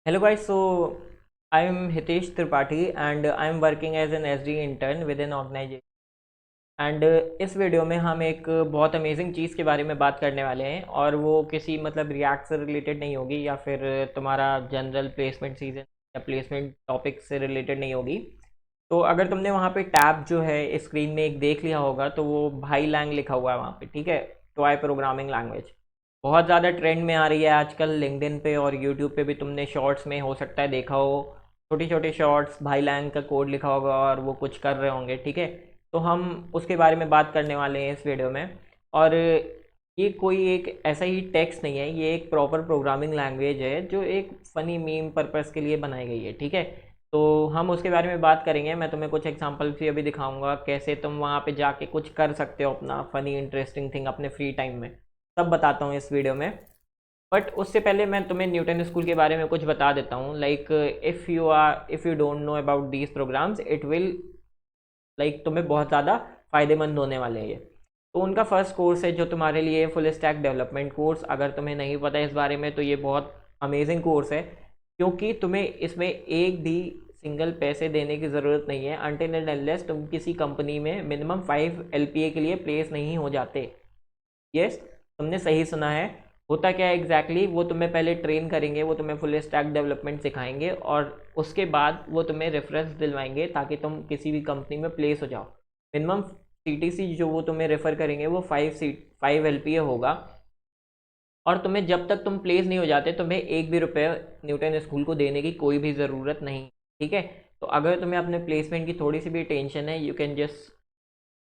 Hello guys, so I am Hitesh Tripathi and I am working as an SD intern with an organization and इस video में हम एक बहुत amazing चीज़ के बारे में बात करने वाले हैं और वो किसी मतलब रिएक्ट से रिलेटेड नहीं होगी या फिर तुम्हारा जनरल प्लेसमेंट सीजन या प्लेसमेंट टॉपिक से रिलेटेड नहीं होगी। तो अगर तुमने वहाँ पे टैब जो है स्क्रीन में एक देख लिया होगा तो वो भाई लैंग लिखा हुआ है वहाँ पे, ठीक है। टॉय प्रोग्रामिंग लैंग्वेज बहुत ज़्यादा ट्रेंड में आ रही है आजकल। लिंक्डइन पे और यूट्यूब पे भी तुमने शॉर्ट्स में हो सकता है देखा हो, छोटे छोटे शॉर्ट्स भाई लैंग का कोड लिखा होगा और वो कुछ कर रहे होंगे, ठीक है। तो हम उसके बारे में बात करने वाले हैं इस वीडियो में। और ये कोई एक ऐसा ही टेक्स्ट नहीं है, ये एक प्रॉपर प्रोग्रामिंग लैंग्वेज है जो एक फ़नी मीम पर्पस के लिए बनाई गई है, ठीक है। तो हम उसके बारे में बात करेंगे। मैं तुम्हें कुछ एग्जांपल्स भी अभी दिखाऊंगा कैसे तुम वहाँ पे जाके कुछ कर सकते हो अपना फ़नी इंटरेस्टिंग थिंग अपने फ्री टाइम में, सब बताता हूँ इस वीडियो में। बट उससे पहले मैं तुम्हें न्यूटन स्कूल के बारे में कुछ बता देता हूँ। Like if you don't know about these programs it will like तुम्हें बहुत ज़्यादा फ़ायदेमंद होने वाले हैं ये। तो उनका फर्स्ट कोर्स है जो तुम्हारे लिए फुल स्टैक डेवलपमेंट कोर्स। अगर तुम्हें नहीं पता इस बारे में तो ये बहुत अमेजिंग कोर्स है, क्योंकि तुम्हें इसमें एक भी सिंगल पैसे देने की ज़रूरत नहीं है अनटिल एंड अनलेस तुम किसी कंपनी में मिनिमम 5 LPA के लिए प्लेस नहीं हो जाते। यस, तुमने सही सुना है। होता क्या है एग्जैक्टली वो तुम्हें पहले ट्रेन करेंगे, वो तुम्हें फुल स्टैक डेवलपमेंट सिखाएंगे और उसके बाद वो तुम्हें रेफरेंस दिलवाएंगे ताकि तुम किसी भी कंपनी में प्लेस हो जाओ। मिनिमम CTC जो वो तुम्हें रेफ़र करेंगे वो 5 LPA होगा। और तुम्हें जब तक तुम प्लेस नहीं हो जाते तुम्हें एक भी रुपये न्यूटन स्कूल को देने की कोई भी ज़रूरत नहीं, ठीक है। तो अगर तुम्हें अपने प्लेसमेंट की थोड़ी सी भी टेंशन है you can just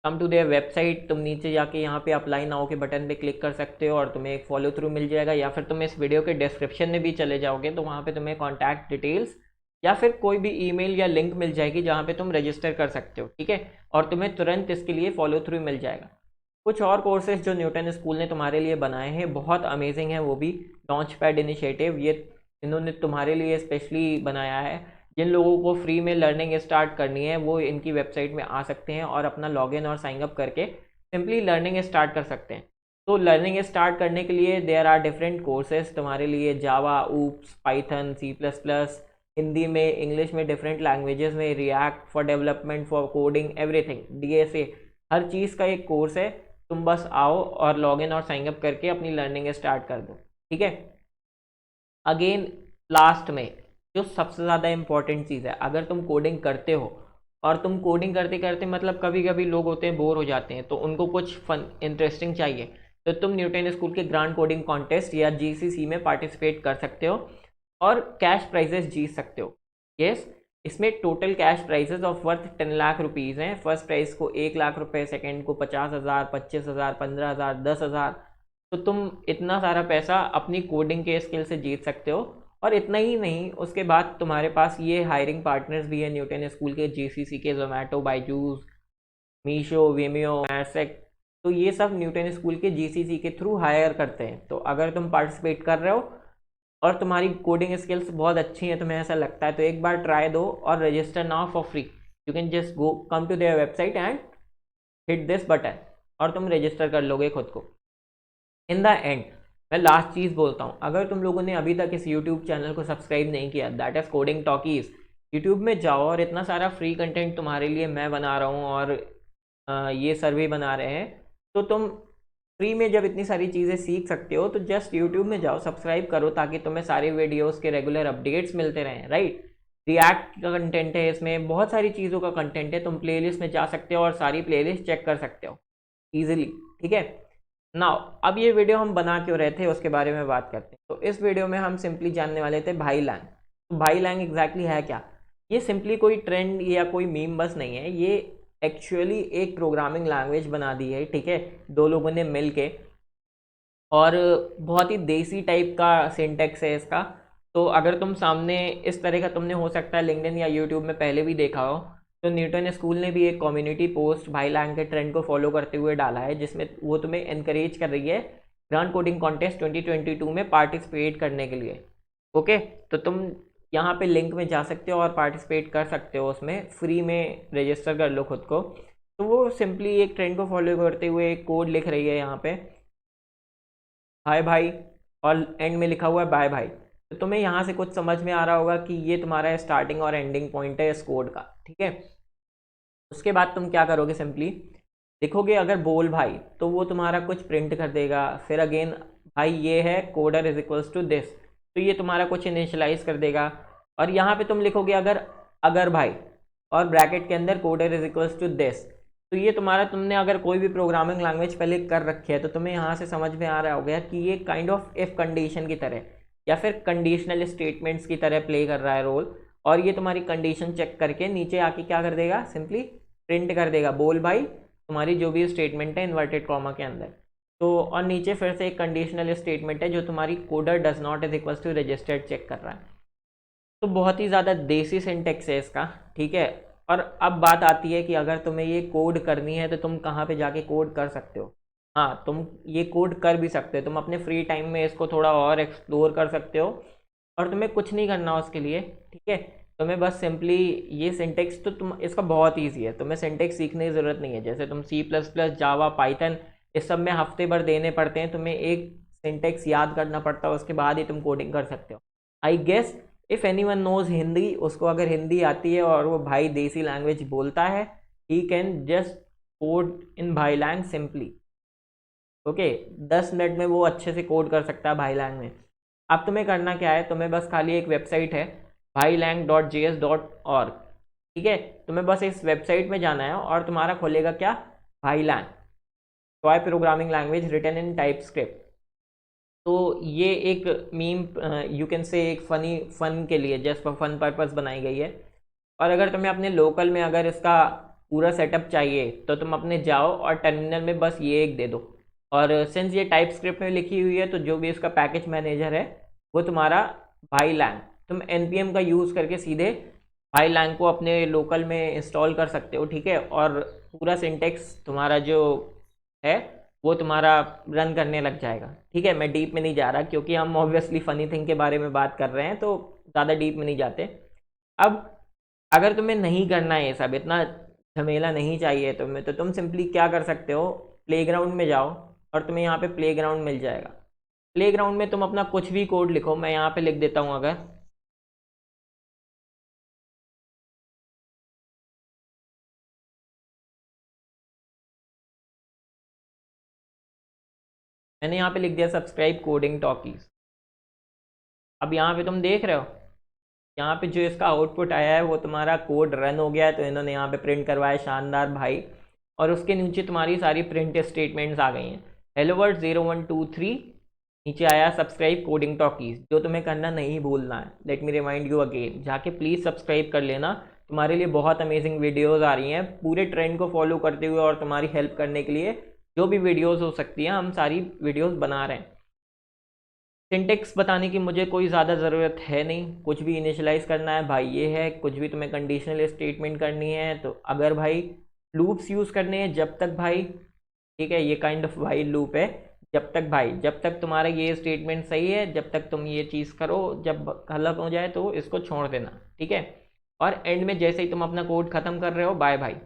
come to there website. तुम नीचे जाके यहाँ पे अप्लाई नाउ के बटन पे क्लिक कर सकते हो और तुम्हें एक फॉलो थ्रू मिल जाएगा, या फिर तुम इस वीडियो के डिस्क्रिप्शन में भी चले जाओगे तो वहाँ पे तुम्हें कॉन्टैक्ट डिटेल्स या फिर कोई भी ईमेल या लिंक मिल जाएगी जहाँ पे तुम रजिस्टर कर सकते हो, ठीक है। और तुम्हें तुरंत इसके लिए फॉलो थ्रू मिल जाएगा। कुछ और कोर्सेज जो न्यूटन स्कूल ने तुम्हारे लिए बनाए हैं बहुत अमेजिंग है, वो भी लॉन्च पैड इनिशिएटिव ये इन्होंने तुम्हारे लिए स्पेशली बनाया है। जिन लोगों को फ्री में लर्निंग स्टार्ट करनी है वो इनकी वेबसाइट में आ सकते हैं और अपना लॉगिन और साइन अप करके सिंपली लर्निंग स्टार्ट कर सकते हैं। तो लर्निंग स्टार्ट करने के लिए देयर आर डिफरेंट कोर्सेज तुम्हारे लिए, जावा, ऊप्स, पाइथन, C++, हिंदी में, इंग्लिश में, डिफरेंट लैंग्वेजेस में, react for development, for coding, everything, DSA, हर चीज़ का एक कोर्स है। तुम बस आओ और लॉगिन और साइन अप करके अपनी लर्निंग स्टार्ट कर दो, ठीक है। अगेन लास्ट में जो सबसे ज़्यादा इम्पॉर्टेंट चीज़ है, अगर तुम कोडिंग करते हो और तुम कोडिंग करते करते मतलब कभी कभी लोग होते हैं बोर हो जाते हैं तो उनको कुछ फन इंटरेस्टिंग चाहिए, तो तुम न्यूटन स्कूल के ग्रांड कोडिंग कॉन्टेस्ट या GCC में पार्टिसिपेट कर सकते हो और कैश प्राइजेस जीत सकते हो। यस, इसमें total cash prices of worth 10 lakh rupees हैं। फर्स्ट प्राइज़ को 1 लाख रुपए, सेकेंड को 50,000, 25,000, 15,000, 10,000। तो तुम इतना सारा पैसा अपनी कोडिंग के स्किल से जीत सकते हो। और इतना ही नहीं, उसके बाद तुम्हारे पास ये हायरिंग पार्टनर्स भी है न्यूटन स्कूल के, GCC के, जोमेटो, बायजूस, मीशो, विमियो, मैसेक। तो ये सब न्यूटन स्कूल के GCC के थ्रू हायर करते हैं। तो अगर तुम पार्टिसिपेट कर रहे हो और तुम्हारी कोडिंग स्किल्स बहुत अच्छी हैं, तुम्हें ऐसा लगता है, तो एक बार ट्राई दो और register now for free. You can just go come to there website and hit this button और तुम रजिस्टर कर लोगे खुद को। इन द एंड मैं लास्ट चीज़ बोलता हूँ, अगर तुम लोगों ने अभी तक इस यूट्यूब चैनल को सब्सक्राइब नहीं किया, that is coding talkies, YouTube में जाओ और इतना सारा फ्री कंटेंट तुम्हारे लिए मैं बना रहा हूँ और ये सर्वे बना रहे हैं। तो तुम फ्री में जब इतनी सारी चीज़ें सीख सकते हो तो जस्ट यूट्यूब में जाओ, सब्सक्राइब करो ताकि तुम्हें सारे वीडियोस के रेगुलर अपडेट्स मिलते रहें, राइट। रिएक्ट का कंटेंट है, इसमें बहुत सारी चीज़ों का कंटेंट है। तुम प्लेलिस्ट में जा सकते हो और सारी प्लेलिस्ट चेक कर सकते हो ईजिली, ठीक है। नाउ अब ये वीडियो हम बना क्यों रहे थे उसके बारे में बात करते हैं। तो इस वीडियो में हम सिंपली जानने वाले थे भाई लैंग। तो भाई लैंग एग्जैक्टली है क्या? ये सिंपली कोई ट्रेंड या कोई मीम बस नहीं है, ये एक्चुअली एक प्रोग्रामिंग लैंग्वेज बना दी है, ठीक है, दो लोगों ने मिल के। और बहुत ही देसी टाइप का सिंटेक्स है इसका। तो अगर तुम सामने इस तरह का तुमने हो सकता है लिंक्डइन या यूट्यूब में पहले भी देखा हो, तो न्यूटन स्कूल ने भी एक कम्युनिटी पोस्ट भाई लैंग के ट्रेंड को फॉलो करते हुए डाला है जिसमें वो तुम्हें इनकरेज कर रही है ग्रांड कोडिंग कॉन्टेस्ट 2022 में पार्टिसिपेट करने के लिए। ओके, तो तुम यहाँ पे लिंक में जा सकते हो और पार्टिसिपेट कर सकते हो, उसमें फ्री में रजिस्टर कर लो खुद को। तो वो सिंपली एक ट्रेंड को फॉलो करते हुए एक कोड लिख रही है यहाँ पे, हाय भाई, और एंड में लिखा हुआ है बाय भाई। तो तुम्हें यहाँ से कुछ समझ में आ रहा होगा कि ये तुम्हारा स्टार्टिंग और एंडिंग पॉइंट है इस कोड का, ठीक है। उसके बाद तुम क्या करोगे, सिंपली लिखोगे अगर बोल भाई, तो वो तुम्हारा कुछ प्रिंट कर देगा। फिर अगेन भाई ये है coder is equals to this, तो ये तुम्हारा कुछ इनिशियलाइज कर देगा। और यहाँ पे तुम लिखोगे अगर भाई, और ब्रैकेट के अंदर coder is equals to this. तो ये तुम्हारा, तुमने अगर कोई भी प्रोग्रामिंग लैंग्वेज पहले कर रखी है तो तुम्हें यहाँ से समझ में आ रहा हो गया कि ये काइंड ऑफ इफ कंडीशन की तरह या फिर कंडीशनल स्टेटमेंट्स की तरह प्ले कर रहा है रोल। और ये तुम्हारी कंडीशन चेक करके नीचे आके क्या कर देगा, सिंपली प्रिंट कर देगा बोल भाई, तुम्हारी जो भी स्टेटमेंट है इन्वर्टेड कॉमा के अंदर। तो और नीचे फिर से एक कंडीशनल स्टेटमेंट है जो तुम्हारी coder does not is equals to registered check कर रहा है। तो बहुत ही ज़्यादा देसी सिंटेक्स है इसका, ठीक है। और अब बात आती है कि अगर तुम्हें ये कोड करनी है तो तुम कहाँ पे जाके कोड कर सकते हो। हाँ, तुम ये कोड कर भी सकते हो, तुम अपने फ्री टाइम में इसको थोड़ा और एक्सप्लोर कर सकते हो। और तुम्हें कुछ नहीं करना उसके लिए, ठीक है। तुम्हें बस सिंपली ये सिंटेक्स, तो तुम इसका बहुत ईजी है, तुम्हें सिंटेक्स सीखने की ज़रूरत नहीं है। जैसे तुम C++, जावा, पाइथन, इस सब में हफ्ते भर देने पड़ते हैं, तुम्हें एक सिंटेक्स याद करना पड़ता है, उसके बाद ही तुम कोडिंग कर सकते हो। I guess if anyone knows Hindi, उसको अगर हिंदी आती है और वो भाई देसी लैंग्वेज बोलता है, ही कैन जस्ट कोड इन भाई लैंग सिंपली, ओके। 10 मिनट में वो अच्छे से कोड कर सकता है भाई लैंग में। अब तुम्हें करना क्या है, तुम्हें बस खाली एक वेबसाइट है bhailang.js.org, ठीक है। तुम्हें बस इस वेबसाइट में जाना है और तुम्हारा खोलेगा क्या, BhaiLang, toy programming language written in TypeScript. तो ये एक मीम, यू कैन से एक फन के लिए, जस्ट फॉर फन पर्पस बनाई गई है। और अगर तुम्हें अपने लोकल में अगर इसका पूरा सेटअप चाहिए तो तुम अपने जाओ और टर्मिनल में बस ये एक दे दो। और सिंस ये टाइप स्क्रिप्ट में लिखी हुई है तो जो भी इसका पैकेज मैनेजर है वो तुम्हारा भाईलैंग, तुम npm का यूज़ करके सीधे भाईलैंग को अपने लोकल में इंस्टॉल कर सकते हो, ठीक है। और पूरा सिंटेक्स तुम्हारा जो है वो तुम्हारा रन करने लग जाएगा, ठीक है। मैं डीप में नहीं जा रहा क्योंकि हम ऑब्वियसली फ़नी थिंग के बारे में बात कर रहे हैं, तो ज़्यादा डीप में नहीं जाते। अब अगर तुम्हें नहीं करना है ये सब, इतना झमेला नहीं चाहिए तुम्हें, तो तुम सिंपली क्या कर सकते हो, प्लेग्राउंड में जाओ और तुम्हें यहाँ पे प्लेग्राउंड मिल जाएगा। प्लेग्राउंड में तुम अपना कुछ भी कोड लिखो, मैं यहाँ पे लिख देता हूँ। अगर मैंने यहाँ पे लिख दिया सब्सक्राइब कोडिंग टॉकीज। अब यहाँ पे तुम देख रहे हो, यहाँ पे जो इसका आउटपुट आया है वो तुम्हारा कोड रन हो गया है, तो इन्होंने यहाँ पे प्रिंट करवाया शानदार भाई। और उसके नीचे तुम्हारी सारी प्रिंट स्टेटमेंट्स आ गई हैं। हेलो वर्ल्ड 0123, नीचे आया सब्सक्राइब कोडिंग टॉकीज। जो तुम्हें करना नहीं भूलना है, let me remind you again, जाके प्लीज़ सब्सक्राइब कर लेना। तुम्हारे लिए बहुत अमेजिंग वीडियोज़ आ रही हैं पूरे ट्रेंड को फॉलो करते हुए, और तुम्हारी हेल्प करने के लिए जो भी वीडियोज़ हो सकती हैं हम सारी वीडियोज़ बना रहे हैं। सिंटेक्स बताने की मुझे कोई ज़्यादा ज़रूरत है नहीं, कुछ भी इनिशियलाइज़ करना है भाई ये है, कुछ भी तुम्हें कंडीशनल स्टेटमेंट करनी है तो अगर भाई लूप्स यूज़ करने हैं जब तक भाई, ठीक है, ये काइंड ऑफ वाइल लूप है। जब तक भाई, जब तक तुम्हारा ये स्टेटमेंट सही है, जब तक तुम ये चीज़ करो, जब गलत हो जाए तो इसको छोड़ देना, ठीक है। और एंड में जैसे ही तुम अपना कोड ख़त्म कर रहे हो, बाय भाई।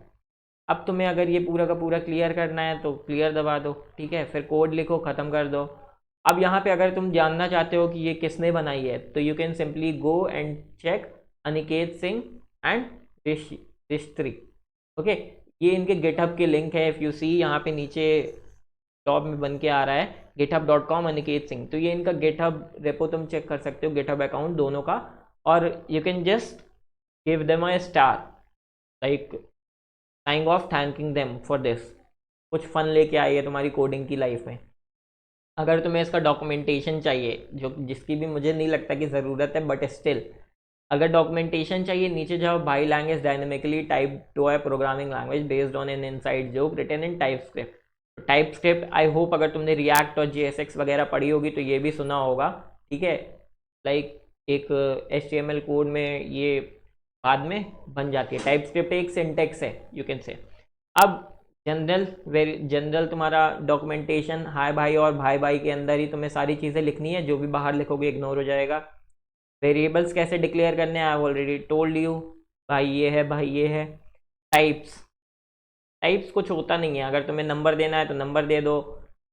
अब तुम्हें अगर ये पूरा का पूरा क्लियर करना है तो क्लियर दबा दो, ठीक है, फिर कोड लिखो, ख़त्म कर दो। अब यहाँ पे अगर तुम जानना चाहते हो कि ये किसने बनाई है, तो you can simply go and check Aniket Singh and रिश्त्री, ओके। ये इनके गिटहब के लिंक है, इफ़ यू सी यहाँ पे नीचे टॉप में बन के आ रहा है github.com अनिकेत सिंह, तो ये इनका गिटहब रेपो तुम चेक कर सकते हो, गिटहब अकाउंट दोनों का। और you can just give them a star, like saying of thanking them for this. कुछ फन लेके आई है तुम्हारी कोडिंग की लाइफ में। अगर तुम्हें इसका डॉक्यूमेंटेशन चाहिए, जो जिसकी भी मुझे नहीं लगता कि ज़रूरत है, बट स्टिल अगर डॉक्यूमेंटेशन चाहिए, नीचे जाओ, भाई language dynamically type to a programming language based on an inside joke written in TypeScript. TypeScript I hope अगर तुमने रिएक्ट और JSX वगैरह पढ़ी होगी तो ये भी सुना होगा, ठीक है। लाइक एक HTML कोड में ये बाद में बन जाती है। टाइप स्क्रिप्ट एक सिंटेक्स है, यू कैन से। अब जनरल, वेरी जनरल तुम्हारा डॉक्यूमेंटेशन हाय भाई और भाई भाई के अंदर ही तुम्हें सारी चीज़ें लिखनी है, जो भी बाहर लिखोगे इग्नोर हो जाएगा। वेरिएबल्स कैसे डिक्लेयर करने हैं, आई ऑलरेडी टोल्ड यू, भाई ये है, भाई ये है। टाइप्स, टाइप्स कुछ होता नहीं है, अगर तुम्हें नंबर देना है तो नंबर दे दो,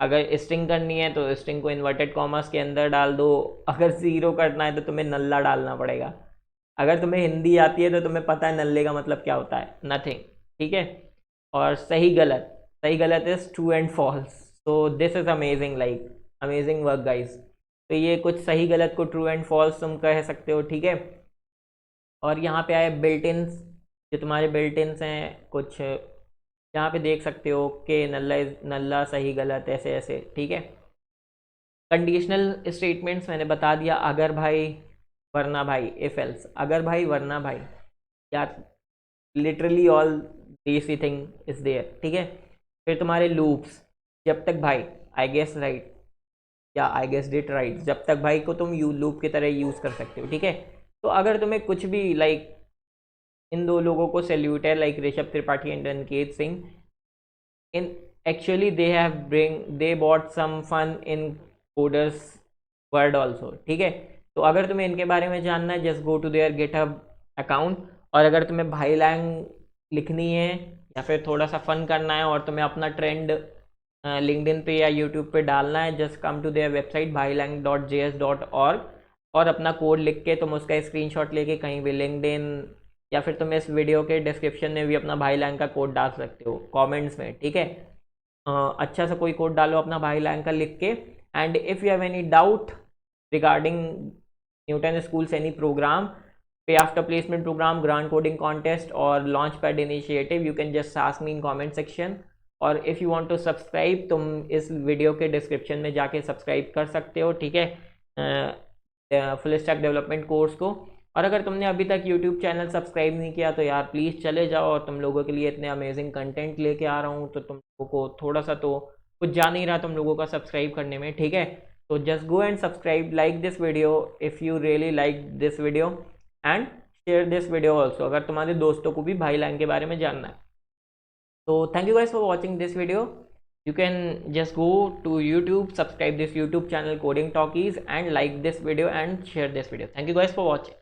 अगर स्ट्रिंग करनी है तो स्ट्रिंग को इन्वर्टेड कॉमर्स के अंदर डाल दो, अगर ज़ीरो करना है तो तुम्हें नल्ला डालना पड़ेगा। अगर तुम्हें हिंदी आती है तो तुम्हें पता है नल्ले का मतलब क्या होता है, नथिंग, ठीक है। और सही गलत is true and false. So this is amazing, like amazing work guys. तो ये कुछ सही गलत को ट्रू एंड फॉल्स तुम कह सकते हो, ठीक है। और यहाँ पे आए बिल्ट इन्स, जो तुम्हारे बिल्ट इन्स हैं कुछ, यहाँ पे देख सकते हो कि नल्ला सही गलत ऐसे ऐसे, ठीक है। कंडीशनल स्टेटमेंट्स मैंने बता दिया, अगर भाई वरना भाई, इफ एल्स, अगर भाई वरना भाई, या लिटरली ऑल देसी थिंग इज देयर, ठीक है। फिर तुम्हारे लूप्स, जब तक भाई आई गेस राइट या आई गेस डिट राइट, जब तक भाई को तुम यू लूप की तरह यूज़ कर सकते हो, ठीक है। तो अगर तुम्हें कुछ भी लाइक, इन दो लोगों को सैल्यूट है, like Rishabh Tripathi and Aniket Singh, in actually they bought some fun in coders world also, ठीक है। तो अगर तुम्हें इनके बारे में जानना है, just go to their GitHub account. और अगर तुम्हें भाई लैंग लिखनी है या फिर थोड़ा सा फन करना है और तुम्हें अपना ट्रेंड लिंक्डइन पे या यूट्यूब पे डालना है, just come to there website bhailang.js.org और अपना कोड लिख के तुम उसका स्क्रीनशॉट लेके कहीं भी लिंक्डइन या फिर तुम इस वीडियो के डिस्क्रिप्शन में भी अपना भाई लैंग का कोड डाल सकते हो कमेंट्स में, ठीक है। अच्छा सा कोई कोड डालो अपना भाई लैंग का लिख के। And if you have any doubt regarding Newton School's any program, pay after placement program, grand coding contest और launch pad initiative, you can just ask me in comment section. और if you want to subscribe, तुम इस video के description में जाके subscribe कर सकते हो, ठीक है, फुल स्टैक डेवलपमेंट कोर्स को। और अगर तुमने अभी तक यूट्यूब चैनल सब्सक्राइब नहीं किया तो यार प्लीज़ चले जाओ, और तुम लोगों के लिए इतने अमेजिंग कंटेंट लेके आ रहा हूँ, तो तुम लोगों को थोड़ा सा तो कुछ जा नहीं रहा तुम लोगों का सब्सक्राइब करने में, ठीक है। तो just go and subscribe, like this video if you really like this video, and share this video also अगर तुम्हारे दोस्तों को भी भाई लैंग के बारे में जानना है। तो thank you guys for watching this video. You can just go to YouTube, subscribe this YouTube channel Coding Talkies, and like this video and share this video. Thank you guys for watching.